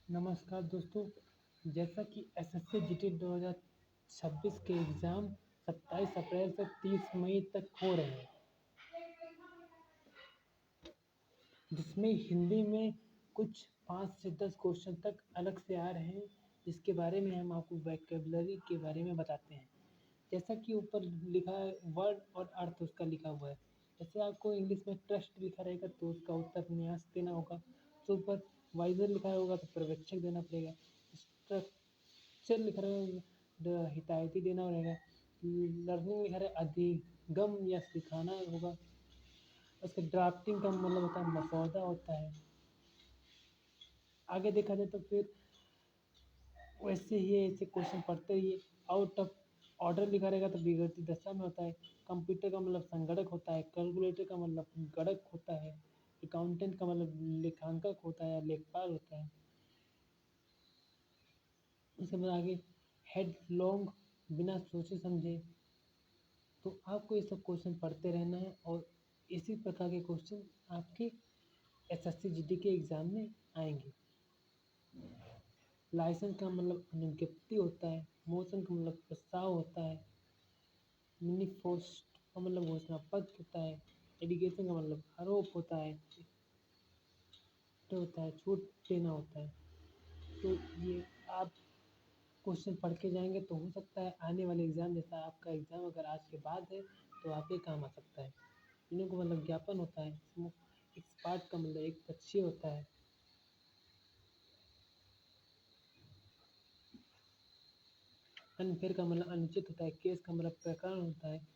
नमस्कार दोस्तों। जैसा कि एसएससी जीटी 2026 के एग्ज़ाम 27 अप्रैल से 30 मई तक हो रहे हैं, जिसमें हिंदी में कुछ 5 से 10 क्वेश्चन तक अलग से आ रहे हैं, जिसके बारे में हम आपको वोकैबुलरी के बारे में बताते हैं। जैसा कि ऊपर लिखा है वर्ड और अर्थ उसका लिखा हुआ है। जैसे आपको इंग्लिश में ट्रस्ट लिखा रहेगा तो उसका उत्तर न्यास देना होगा। तो ऊपर वाइज़र लिखा होगा तो पर्यवेक्षक देना पड़ेगा। स्ट्रक्चर लिखा रहेगा हितायती देना रहेगा। लर्निंग लिखा रहे अधिगम या सिखाना होगा। उसके ड्राफ्टिंग का मतलब होता है मसौदा होता है। आगे देखा जाए तो फिर वैसे ही ऐसे क्वेश्चन पढ़ते रहिए। आउट ऑफ ऑर्डर लिखा रहेगा तो बिगड़ती दशा में होता है। कंप्यूटर का मतलब संगणक होता है। कैलकुलेटर का मतलब गणक होता है। अकाउंटेंट का मतलब लेखांकक होता है, लेखपाल होता है। उसके बाद आगे हेड लॉन्ग बिना सोचे समझे। तो आपको ये सब क्वेश्चन पढ़ते रहना है और इसी प्रकार के क्वेश्चन आपके एसएससी जीडी के एग्ज़ाम में आएंगे। लाइसेंस का मतलब अनुज्ञप्ति होता है। मोशन का मतलब प्रस्ताव होता है। मैनिफेस्टो का मतलब घोषणा पत्र होता है। एलिगेशन का मतलब आरोप होता है। तो होता है छूट देना होता है। तो ये आप क्वेश्चन पढ़ के जाएंगे तो हो सकता है आने वाले एग्ज़ाम जैसा आपका एग्ज़ाम अगर आज के बाद है तो आपके काम आ सकता है। इन्हों को मतलब ज्ञापन होता है। एक्सपार्ट का मतलब एक पक्षी होता है। अनफेयर का मतलब अनुचित होता है। केस का मतलब प्रकरण होता है।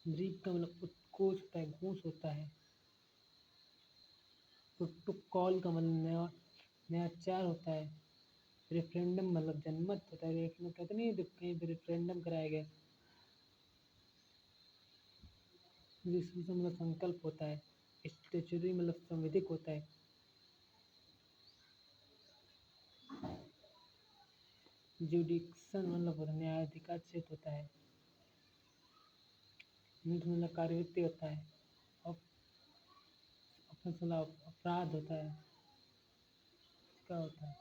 ब्रीफ का मतलब उत्कोच होता है, घूस होता है। प्रोटोकॉल का मतलब नया नयाचार होता है। रेफरेंडम मतलब जनमत होता है। रेफरेंडम कहते नहीं कहीं पे रेफरेंडम कराया गया। रेजोल्यूशन मतलब संकल्प होता है। स्टेचुटरी मतलब संविधिक होता है। जुडिक्शन मतलब न्यायाधिकार क्षेत्र होता है। नीट मतलब कार्यवृत्ति होता है। और अपराध होता है। क्या होता है?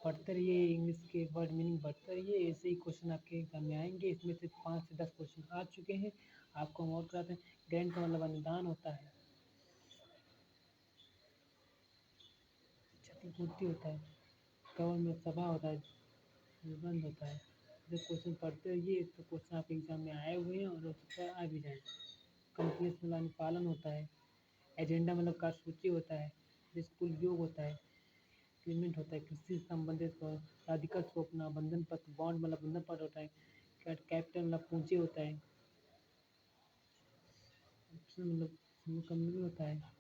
पढ़ते रहिए, इंग्लिश के वर्ड मीनिंग पढ़ते रहिए। ऐसे ही क्वेश्चन आपके एग्जाम में आएंगे। इसमें से 5 से 10 क्वेश्चन आ चुके हैं। आपको हम और कराते हैं। ग्रैंड का मतलब अनुदान होता है। क्षतिपूर्ति होता है। कवन में सभा होता है। निबंध होता है। जब क्वेश्चन पढ़ते रहिए तो क्वेश्चन आपके एग्जाम में आए हुए हैं और हो सकता है आ भी जाए। कंप्लीट मतलब अनुपालन होता है। एजेंडा मतलब कार्यसूची होता है। स्कूल योग होता है। पेमेंट होता है। कृषि से संबंधित राधिका स्वप्न बंधन पत्र बॉन्ड मतलब बंधन पत्र होता है। कैपिटल मतलब पूंजी होता है। ऑप्शन मतलब कंपनी होता है।